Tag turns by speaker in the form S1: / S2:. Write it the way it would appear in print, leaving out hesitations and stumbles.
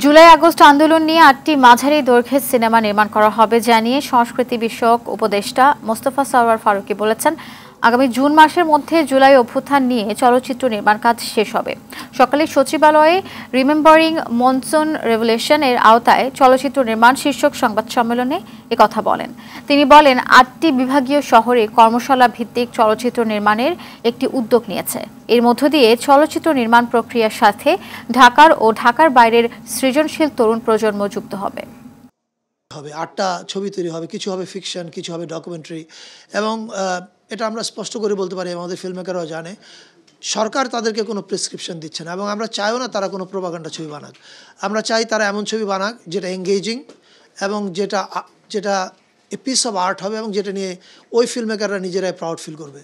S1: July August আন্দোলন নিয়ে ৮টি মাঝারি দৈর্ঘ্যের সিনেমা নির্মাণ করা হবে জানিয়ে সংস্কৃতি বিষয়ক উপদেষ্টা মোস্তফা সরওয়ার ফারুকী বলেছেন, আগামী জুন মাসের মধ্যে জুলাই অভ্যুত্থান নিয়ে চলচ্চিত্র নির্মাণ কাজ শেষ হবে। সকালে সচিবালয়ে রিমেম্বারিং মনসুন রেভলিউশন এর আওতায় চলচ্চিত্র নির্মাণ শীর্ষক সংবাদ সম্মেলনে একথা বলেন। তিনি বলেন, ৮টি বিভাগীয় শহরে কর্মশালা ভিত্তিক চলচ্চিত্র নির্মাণের একটি উদ্যোগ নিয়েছে। এর মধ্য দিয়ে চলচ্চিত্র নির্মাণ প্রক্রিয়ার সাথে ঢাকার ও ঢাকার বাইরের সৃজনশীল তরুণ প্রজন্ম যুক্ত হবে।
S2: ৮টা ছবি তৈরি হবে, কিছু হবে ফিকশন, কিছু হবে ডকুমেন্টারি। এবং এটা আমরা স্পষ্ট করে বলতে পারি, আমাদের ফিল্ম মেকাররাও জানে, সরকার তাদেরকে কোনো প্রেসক্রিপশন দিচ্ছে না এবং আমরা চাইও না তারা কোনো প্রোপাগান্ডা ছবি বানাক। আমরা চাই তারা এমন ছবি বানাক যেটা এঙ্গেজিং এবং যেটা এ পিস অফ আর্ট হবে এবং যেটা নিয়ে ওই ফিল্ম মেকাররা নিজেরাই প্রাউড ফিল করবে।